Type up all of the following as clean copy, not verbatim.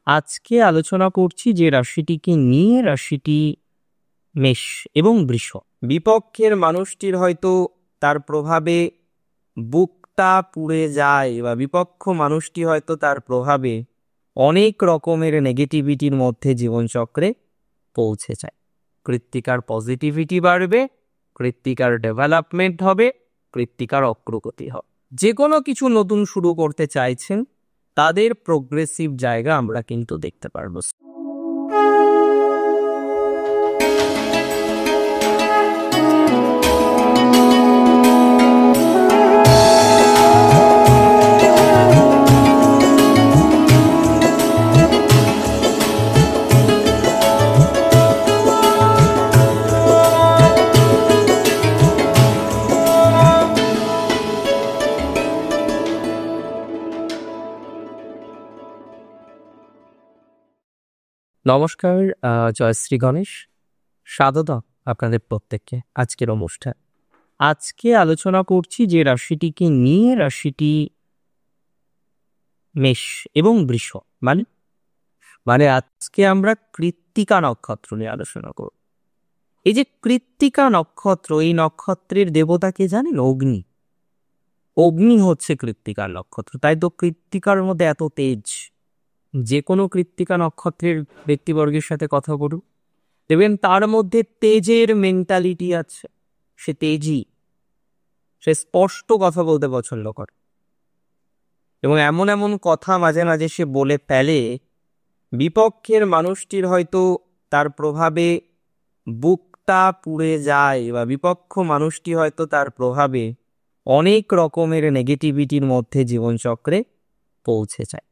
আজকে আলোচনা করছি যে রাশিটিকে নিয়ে, রাশিটি মেষ এবং বৃষ। বিপক্ষের মানুষটির হয়তো তার প্রভাবে বুকটা পুড়ে যায়, বা বিপক্ষ মানুষটি হয়তো তার প্রভাবে অনেক রকমের নেগেটিভিটির মধ্যে জীবনচক্রে পৌঁছে যায়। কৃত্তিকার পজিটিভিটি বাড়বে, কৃত্তিকার ডেভেলপমেন্ট হবে, কৃত্তিকার অগ্রগতি হবে। যে কোনো কিছু নতুন শুরু করতে চাইছেন তাদের প্রোগ্রেসিভ জায়গা আমরা কিন্তু দেখতে পারবো। নমস্কার, জয়শ্রী গণেশ, স্বাগত আপনাদের প্রত্যেককে আজকের অনুষ্ঠান। আজকে আলোচনা করছি যে রাশিটিকে নিয়ে, রাশিটি মেষ এবং বৃষ। মানে আজকে আমরা কৃত্তিকা নক্ষত্র নিয়ে আলোচনা করব। এই যে কৃত্তিকা নক্ষত্র, এই নক্ষত্রের দেবতাকে জানেন? অগ্নি। অগ্নি হচ্ছে কৃত্তিকার নক্ষত্র, তাই তো কৃত্তিকার মধ্যে এত তেজ। যে কোনো কৃত্তিকা নক্ষত্রের ব্যক্তিবর্গের সাথে কথা বলুন, দেখবেন তার মধ্যে তেজের মেন্টালিটি আছে। সে তেজি, সে স্পষ্ট কথা বলতে পছন্দ করে, এবং এমন এমন কথা মাঝে মাঝে সে বলে ফেলে, বিপক্ষের মানুষটির হয়তো তার প্রভাবে বুকটা পুড়ে যায়, বা বিপক্ষ মানুষটি হয়তো তার প্রভাবে অনেক রকমের নেগেটিভিটির মধ্যে জীবনচক্রে পৌঁছে যায়।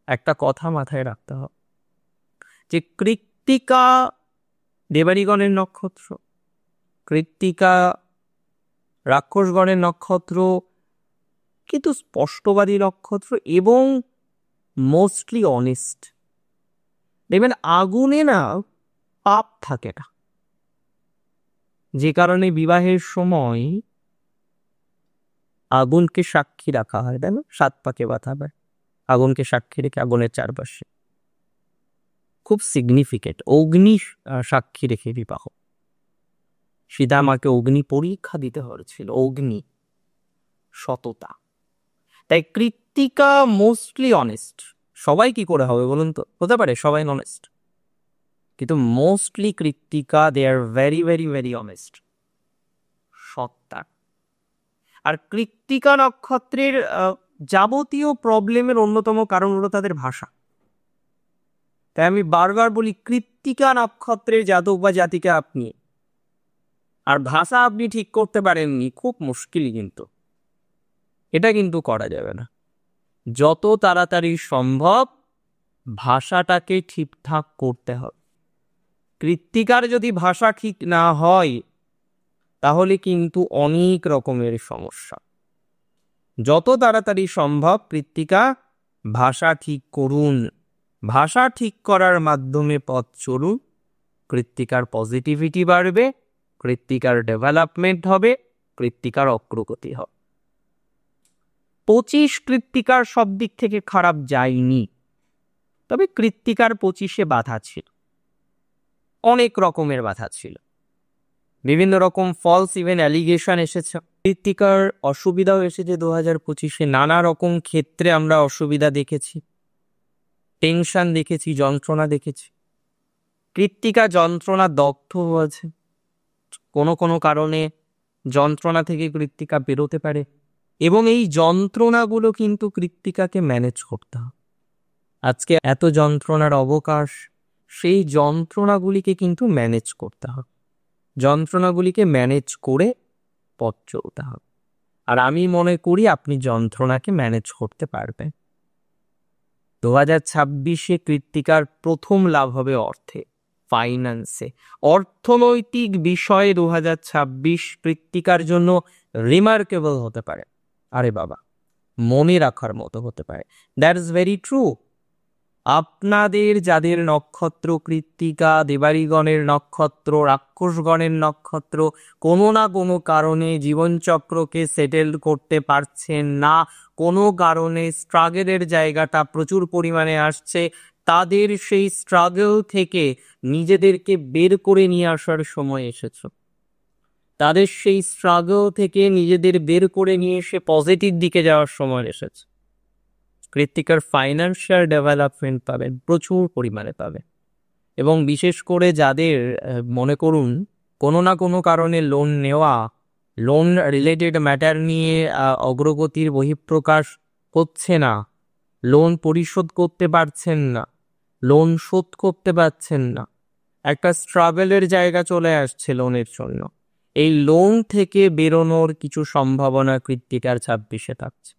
একটা কথা মাথায় রাখতে হবে যে কৃত্তিকা দেবারিগণের নক্ষত্র, কৃত্তিকা রাক্ষসগণের নক্ষত্র, কিন্তু স্পষ্টবাদী নক্ষত্র এবং মোস্টলি অনেস্ট। দেখবেন আগুনে না পাপ থাকে না, যে কারণে বিবাহের সময় আগুনকে সাক্ষী রাখা হয়, তাই না? 7 পাকে বাধা হয়, আগুনকে সাক্ষী রেখে আগুনের চারপাশে, খুব সিগনিফিকেন্ট। অগ্নি সাক্ষী রেখে বিবাহ। সীতা মাকে অগ্নি পরীক্ষা দিতে হয়েছিল, অগ্নি, সততা। তাই কৃত্তিকা মোস্টলি অনেস্ট। সবাই কি করে হবে বলুন তো? হতে পারে সবাই অনেস্ট, কিন্তু mostly Krittika they are very very very honest, সত্তা। আর কৃত্তিকা নক্ষত্রের যাবতীয় প্রবলেমের অন্যতম কারণ হলো তাদের ভাষা। তাই আমি বারবার বলি, কৃত্তিকা নক্ষত্রের জাতক বা জাতিকা আপনি, আর ভাষা আপনি ঠিক করতে পারেননি, খুব মুশকিল। কিন্তু এটা কিন্তু করা যাবে না। যত তাড়াতাড়ি সম্ভব ভাষাটাকে ঠিকঠাক করতে হবে। কৃত্তিকার যদি ভাষা ঠিক না হয় তাহলে কিন্তু অনেক রকমের সমস্যা। যত তাড়াতাড়ি সম্ভব কৃত্তিকা ভাষা ঠিক করুন, ভাষা ঠিক করার মাধ্যমে পথ চলুন। কৃত্তিকার পজিটিভিটি বাড়বে, কৃত্তিকার ডেভেলপমেন্ট হবে, কৃত্তিকার অগ্রগতি হবে। 25 কৃত্তিকার সব দিক থেকে খারাপ যায়নি, তবে কৃত্তিকার 25-এ বাধা ছিল, অনেক রকমের বাধা ছিল, বিভিন্ন রকম ফলস ইভেন অ্যালিগেশন এসেছে। কৃত্তিকার অসুবিধাও এসেছে 2025-এ। নানা রকম ক্ষেত্রে আমরা অসুবিধা দেখেছি, টেনশন দেখেছি, যন্ত্রণা দেখেছি। কৃত্তিকা যন্ত্রণা দগ্ধ হয়েছে, কোনো কোনো কারণে যন্ত্রণা থেকে কৃত্তিকা বেরোতে পারে, এবং এই যন্ত্রণাগুলো কিন্তু কৃত্তিকাকে ম্যানেজ করতে হবে। আজকে এত যন্ত্রণার অবকাশ, সেই যন্ত্রণাগুলিকে কিন্তু ম্যানেজ করতে হবে, যন্ত্রণাগুলিকে ম্যানেজ করে পথ চলতে হবে। আর আমি মনে করি আপনি যন্ত্রণাকে ম্যানেজ করতে পারবেন। 2026-এ কৃত্তিকার প্রথম লাভ হবে অর্থে, ফাইন্যান্সে, অর্থনৈতিক বিষয়ে 2026 কৃত্তিকার জন্য রিমার্কেবল হতে পারে। আরে বাবা, মনে রাখার মতো হতে পারে। That is very true. আপনাদের যাদের নক্ষত্র কৃত্তিকা, দেবারিগণের নক্ষত্র, রাক্ষসগণের নক্ষত্র, কোনো না কোনো কারণে জীবনচক্রকে সেটেল করতে পারছেন না, কোনো কারণে স্ট্রাগলের জায়গাটা প্রচুর পরিমাণে আসছে, তাদের সেই স্ট্রাগল থেকে নিজেদেরকে বের করে নিয়ে আসার সময় এসেছে। তাদের সেই স্ট্রাগল থেকে নিজেদের বের করে নিয়ে এসে পজিটিভ দিকে যাওয়ার সময় এসেছে। কৃত্তিকার ফাইন্যান্সিয়াল ডেভেলপমেন্ট পাবেন, প্রচুর পরিমাণে পাবেন। এবং বিশেষ করে যাদের মনে করুন কোনো না কোনো কারণে লোন নেওয়া, লোন রিলেটেড ম্যাটার নিয়ে অগ্রগতির বহিঃপ্রকাশ হচ্ছে না, লোন পরিশোধ করতে পারছেন না, লোন শোধ করতে পারছেন না, একটা স্ট্রাগলের জায়গা চলে আসছে লোনের জন্য, এই লোন থেকে বেরোনোর কিছু সম্ভাবনা কৃত্তিকার 26-এ থাকছে।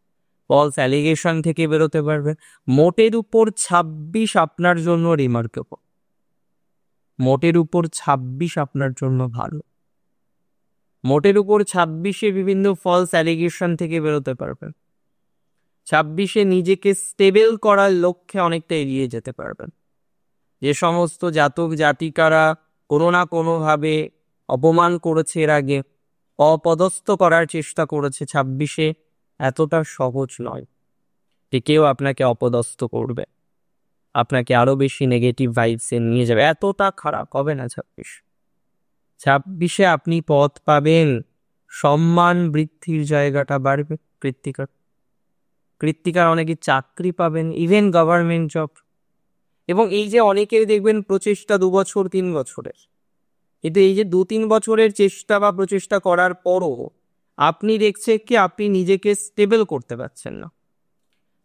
ফলস অ্যালিগেশন থেকে বেরোতে পারবেন। মোটের উপর 26 আপনার জন্য রিমার্কেবল, মোটের উপর 26 আপনার জন্য ভালো। মোটের উপর 26-এ বিভিন্ন ফলস অ্যালিগেশন থেকে বেরোতে পারবেন। 26-এ নিজেকে স্টেবল করার লক্ষ্যে অনেকটা এগিয়ে যেতে পারবেন। যে সমস্ত জাতক জাতিকারা কোনো না কোনোভাবে অপমান করেছে এর আগে, অপদস্থ করার চেষ্টা করেছে, 26-এ এতটা সহজ নয় যে কেউ আপনাকে অপদস্থ করবে, আপনাকে আরো বেশি নেগেটিভ ভাইবসে নিয়ে যাবে। এতটা খারাপ হবে না 26-এ আপনি পথ পাবেন, সম্মান বৃদ্ধির জায়গাটা বাড়বে। কৃত্তিকার অনেকে চাকরি পাবেন, ইভেন গভর্নমেন্ট জব। এবং এই যে অনেকের দেখবেন প্রচেষ্টা 2 বছর 3 বছরের, কিন্তু এই যে 2-3 বছরের চেষ্টা বা প্রচেষ্টা করার পরও আপনি দেখছেন কি আপনি নিজেকে স্টেবল করতে পারছেন না।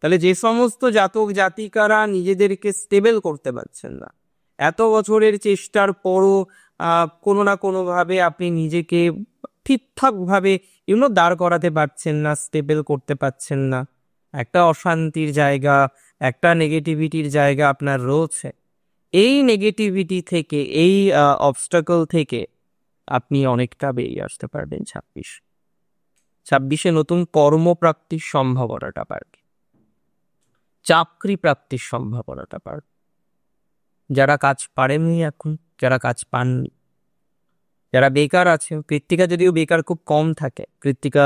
তাহলে যে সমস্ত জাতক জাতিকারা নিজেদেরকে স্টেবল করতে পারছেন না, এত বছরের চেষ্টার পরও কোনো না কোনোভাবে আপনি নিজেকে ঠিকঠাকভাবে দাঁড় করাতে পারছেন না, স্টেবল করতে পারছেন না, একটা অশান্তির জায়গা, একটা নেগেটিভিটির জায়গা আপনার রয়েছে, এই নেগেটিভিটি থেকে, এই অবস্টাকল থেকে আপনি অনেকটা বেরিয়ে আসতে পারবেন। 26-এ নতুন কর্মপ্রাপ্তির সম্ভাবনাটা বাড়বে, চাকরি প্রাপ্তির সম্ভাবনাটা বাড়বে। যারা কাজ পারেননি এখন, যারা কাজ পাননি, যারা বেকার আছে, কৃত্তিকা যদিও বেকার খুব কম থাকে, কৃত্তিকা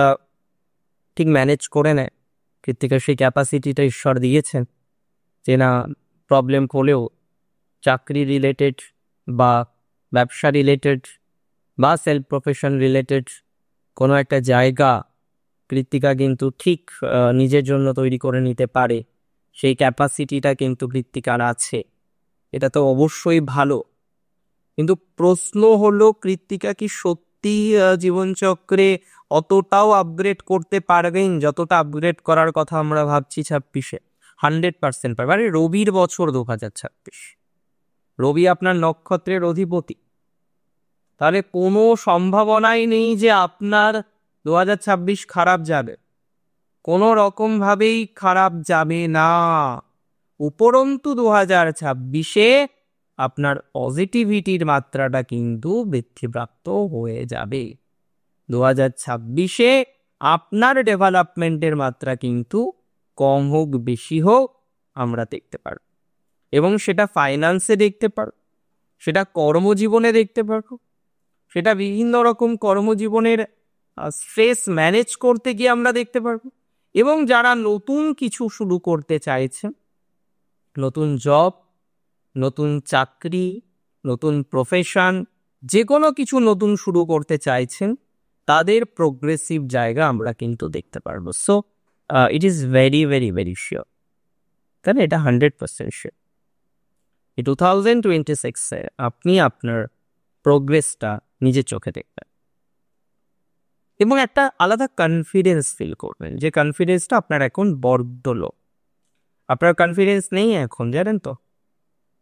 ঠিক ম্যানেজ করে নেয়, কৃত্তিকার সেই ক্যাপাসিটিটা ঈশ্বর দিয়েছেন যে না প্রবলেম হলেও চাকরি রিলেটেড বা ব্যবসা রিলেটেড বা সেলফ প্রফেশন রিলেটেড কোনো একটা জায়গা কৃত্তিকা কিন্তু ঠিক নিজের জন্য তৈরি করে নিতে পারে, সেই ক্যাপাসিটিটা কিন্তু কৃত্তিকার আছে। এটা তো অবশ্যই ভালো, কিন্তু প্রশ্ন হলো কৃত্তিকা কি সত্যি জীবনচক্রে অতটাও আপগ্রেড করতে পারবেন যতটা আপগ্রেড করার কথা আমরা ভাবছি 26-এ? 100% পারবে। আরে রবির বছর 2026, রবি আপনার নক্ষত্রের অধিপতি, তাহলে কোনো সম্ভাবনাই নেই যে আপনার 2026 খারাপ যাবে, কোনো রকম ভাবেই খারাপ যাবে না। উপরন্তু 2026-এ আপনার পজিটিভিটির মাত্রাটা কিন্তু বৃদ্ধিপ্রাপ্ত হয়ে যাবে। 2026-এ আপনার ডেভেলপমেন্টের মাত্রা কিন্তু কম হোক বেশি হোক আমরা দেখতে পারব, এবং সেটা ফাইন্যান্সে দেখতে পারব, সেটা কর্মজীবনে দেখতে পারব, সেটা বিভিন্ন রকম কর্মজীবনের স্ট্রেস ম্যানেজ করতে গিয়ে আমরা দেখতে পারব। এবং যারা নতুন কিছু শুরু করতে চাইছে, নতুন জব, নতুন চাকরি, নতুন প্রফেশন, যে কোনো কিছু নতুন শুরু করতে চাইছেন, তাদের প্রোগ্রেসিভ জায়গা আমরা কিন্তু দেখতে পারবো। So it is very very very sure, তাহলে এটা 100% শিওর 2026-এ আপনি আপনার প্রোগ্রেসটা নিজের চোখে দেখবেন এবং একটা আলাদা কনফিডেন্স ফিল করবেন, যে কনফিডেন্সটা আপনার এখন বড্ড লো। আপনার কনফিডেন্স নেই এখন, জানেন তো,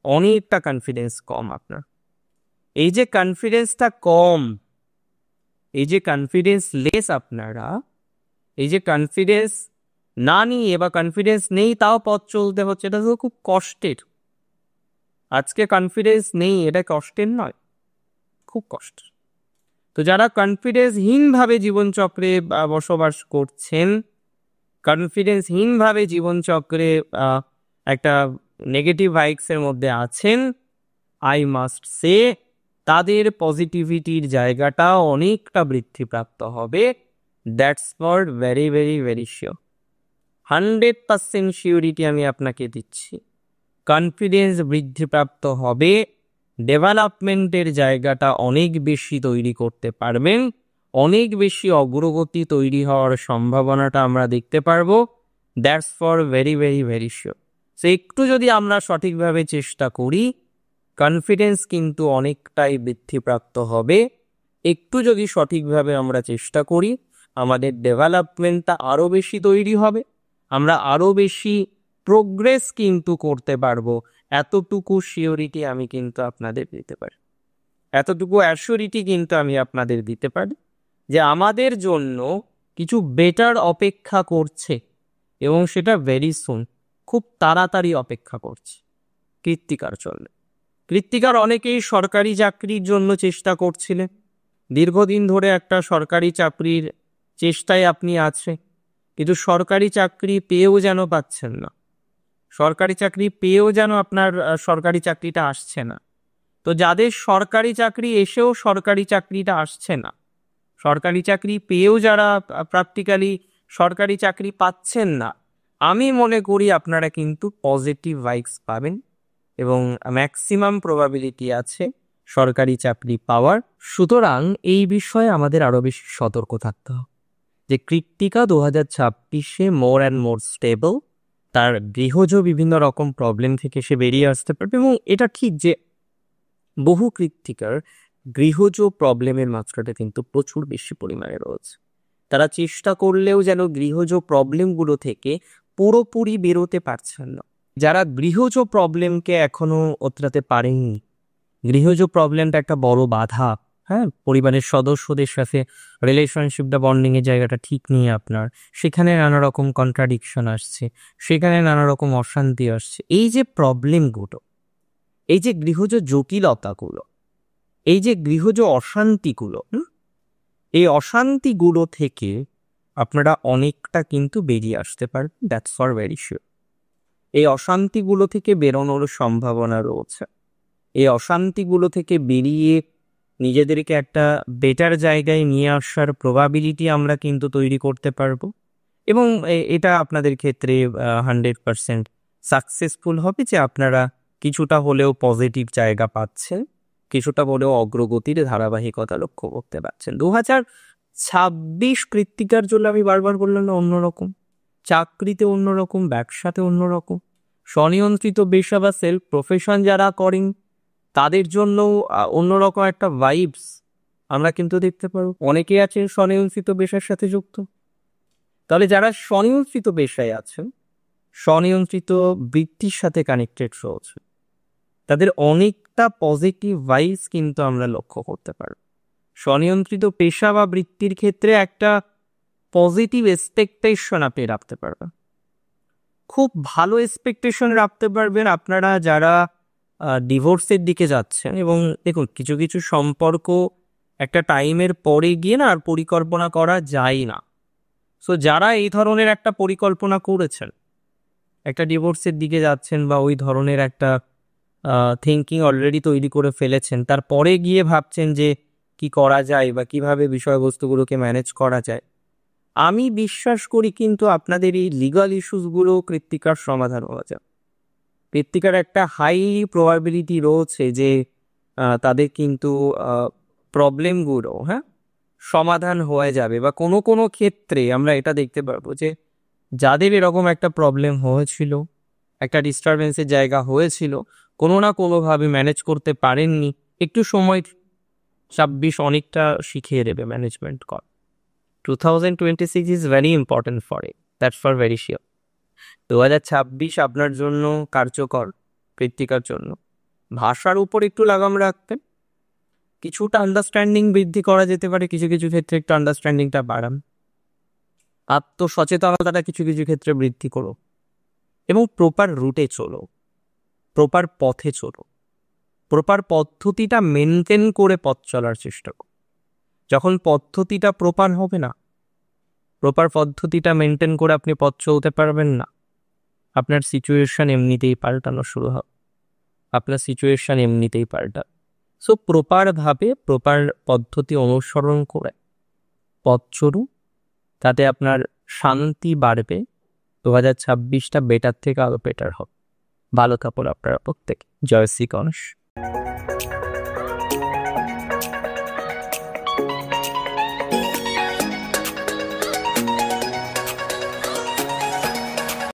অনেকটা কনফিডেন্স কম আপনার। এই যে কনফিডেন্সটা কম, এই যে কনফিডেন্স লেস আপনারা, এই যে কনফিডেন্স না নিয়ে বা কনফিডেন্স নেই তাও পথ চলতে হচ্ছে, এটা তো খুব কষ্টের। আজকে কনফিডেন্স নেই, এটা কষ্টের নয়, খুব কষ্টের। তো যারা কনফিডেন্সহীনভাবে জীবনচক্রে বসবাস করছেন, কনফিডেন্সহীনভাবে জীবনচক্রে একটা নেগেটিভ ভাইবসের মধ্যে আছেন, আই মাস্ট সে তাদের পজিটিভিটির জায়গাটা অনেকটা বৃদ্ধিপ্রাপ্ত হবে। That's for very very very sure, 100% surety আমি আপনাকে দিচ্ছি। কনফিডেন্স বৃদ্ধিপ্রাপ্ত হবে, ডেভেলপমেন্টের জায়গাটা অনেক বেশি তৈরি করতে পারবেন, অনেক বেশি অগ্রগতি তৈরি হওয়ার সম্ভাবনাটা আমরা দেখতে পারবো। That's for very very very sure. So একটু যদি আমরা সঠিকভাবে চেষ্টা করি, কনফিডেন্স কিন্তু অনেকটাই বৃদ্ধিপ্রাপ্ত হবে। একটু যদি সঠিকভাবে আমরা চেষ্টা করি, আমাদের ডেভেলপমেন্টটা আরও বেশি তৈরি হবে, আমরা আরও বেশি প্রোগ্রেস কিন্তু করতে পারবো। এতটুকু শিওরিটি আমি কিন্তু আপনাদের দিতে পারি, এতটুকু অ্যাসিওরিটি কিন্তু আমি আপনাদের দিতে পারি যে আমাদের জন্য কিছু বেটার অপেক্ষা করছে, এবং সেটা ভেরি সুন, খুব তাড়াতাড়ি অপেক্ষা করছে। কৃত্তিকার চলবে, কৃত্তিকার অনেকেই সরকারি চাকরির জন্য চেষ্টা করছিলেন, দীর্ঘদিন ধরে একটা সরকারি চাকরির চেষ্টায় আপনি আছে, কিন্তু সরকারি চাকরি পেয়েও যেন পাচ্ছেন না, সরকারি চাকরি পেয়েও যেন আপনার সরকারি চাকরিটা আসছে না। তো যাদের সরকারি চাকরি এসেও সরকারি চাকরিটা আসছে না, সরকারি চাকরি পেয়েও যারা প্র্যাকটিক্যালি সরকারি চাকরি পাচ্ছেন না, আমি মনে করি আপনারা কিন্তু পজিটিভ ভাইবস পাবেন এবং ম্যাক্সিমাম প্রবাবিলিটি আছে সরকারি চাকরি পাওয়ার। সুতরাং এই বিষয়ে আমাদের আরও বেশি সতর্ক থাকতে হবে যে কৃত্তিকা 2026-এ মোর অ্যান্ড মোর স্টেবল, তার গৃহজ বিভিন্ন রকম প্রবলেম থেকে সে বেরিয়ে আসতে পারবে। এবং এটা ঠিক যে বহু কৃত্তিকার গৃহজ প্রবলেমের মাত্রাটা কিন্তু প্রচুর বেশি পরিমাণে রয়েছে, তারা চেষ্টা করলেও যেন গৃহজ প্রবলেমগুলো থেকে পুরোপুরি বেরোতে পারছেন না। যারা গৃহজ প্রবলেমকে এখনো ওতরাতে পারেননি, গৃহজ প্রবলেমটা একটা বড় বাধা, হ্যাঁ, পরিবারের সদস্যদের সাথে রিলেশনশিপটা বন্ডিংয়ের জায়গাটা ঠিক নিয়ে আপনার সেখানে নানা রকম কন্ট্রাডিকশন আসছে, সেখানে নানা রকম অশান্তি আসছে। এই যে প্রবলেমগুলো, এই যে গৃহজ জটিলতাগুলো, এই যে গৃহজ অশান্তিগুলো, এই অশান্তিগুলো থেকে আপনারা অনেকটা কিন্তু বেরিয়ে আসতে পারবেন। That's for very sure. এই অশান্তিগুলো থেকে বেরোনোর সম্ভাবনা রয়েছে, এই অশান্তিগুলো থেকে বেরিয়ে নিজেদেরকে একটা বেটার জায়গায় নিয়ে আসার প্রবাবিলিটি আমরা কিন্তু তৈরি করতে পারবো, এবং এটা আপনাদের ক্ষেত্রে 100% সাকসেসফুল হবে যে আপনারা কিছুটা হলেও পজিটিভ জায়গা পাচ্ছেন, কিছুটা হলেও অগ্রগতির ধারাবাহিকতা লক্ষ্য করতে পারছেন। 2026 কৃত্তিকার জন্য আমি বারবার বললাম না, অন্যরকম, চাকরিতে অন্যরকম, ব্যবসাতে অন্যরকম, স্বনিয়ন্ত্রিত পেশা বা সেলফ প্রফেশন যারা করেন তাদের জন্য অন্যরকম একটা ভাইবস আমরা কিন্তু দেখতে পারবো। অনেকেই আছেন স্বনিয়ন্ত্রিত পেশার সাথে যুক্ত, তাহলে যারা স্বনিয়ন্ত্রিত পেশায় আছেন, স্বনিয়ন্ত্রিত বৃত্তির সাথে কানেক্টেড রয়েছে, তাদের অনেকটা পজিটিভ ভাইবস কিন্তু আমরা লক্ষ্য করতে পারব। স্বনিয়ন্ত্রিত পেশা বা বৃত্তির ক্ষেত্রে একটা পজিটিভ এক্সপেকটেশন আপনি রাখতে পারবেন, খুব ভালো এক্সপেকটেশন রাখতে পারবেন আপনারা যারা ডিভোর্সের দিকে যাচ্ছেন। এবং দেখুন, কিছু কিছু সম্পর্ক একটা টাইমের পরে গিয়ে না আর পরিকল্পনা করা যায় না। সো যারা এই ধরনের একটা পরিকল্পনা করেছেন, একটা ডিভোর্সের দিকে যাচ্ছেন বা ওই ধরনের একটা থিঙ্কিং অলরেডি তৈরি করে ফেলেছেন, তারপরে গিয়ে ভাবছেন যে কি করা যায় বা কিভাবে বিষয়বস্তুগুলোকে ম্যানেজ করা যায়, আমি বিশ্বাস করি কিন্তু আপনাদের এই লিগাল ইস্যুসগুলো কৃত্তিকার সমাধান হওয়া যায়। কৃত্তিকার একটা হাই প্রবাবিলিটি রয়েছে যে তাদের কিন্তু প্রবলেমগুলো সমাধান হয়ে যাবে, বা কোনো কোনো ক্ষেত্রে আমরা এটা দেখতে পারবো যে যাদের এরকম একটা প্রবলেম হয়েছিল, একটা ডিস্টারবেন্সের জায়গা হয়েছিল, কোনো না কোনোভাবে ম্যানেজ করতে পারেননি, একটু সময় 26 অনেকটা শিখিয়ে দেবে ম্যানেজমেন্ট কর। 2026 is very important for it, that's for very sure. 2026 আপনার জন্য কার্যকর, কৃত্তিকার জন্য। ভাষার উপর একটু লাগাম রাখবেন, কিছুটা আন্ডারস্ট্যান্ডিং বৃদ্ধি করা যেতে পারে, কিছু কিছু ক্ষেত্রে একটু আন্ডারস্ট্যান্ডিংটা বাড়ান, আত্মসচেতনতাটা কিছু কিছু ক্ষেত্রে বৃদ্ধি করো, এবং প্রপার রুটে চলো, প্রপার পথে চলো, প্রপার পদ্ধতিটা মেনটেন করে পথ চলার চেষ্টা করো। যখন পদ্ধতিটা প্রপার হবে না, প্রপার পদ্ধতিটা মেনটেন করে আপনি পথ চলতে পারবেন না, আপনার সিচুয়েশন এমনিতেই পাল্টানো শুরু হবে, আপনার সিচুয়েশন এমনিতেই পাল্টাবে। সো প্রপারভাবে প্রপার পদ্ধতি অনুসরণ করে পথ চলুন, তাতে আপনার শান্তি বাড়বে। 2026টা বেটার থেকে আরও বেটার হবে। ভালো থাকুন আপনারা প্রত্যেকে। জয় শ্রী গণেশ।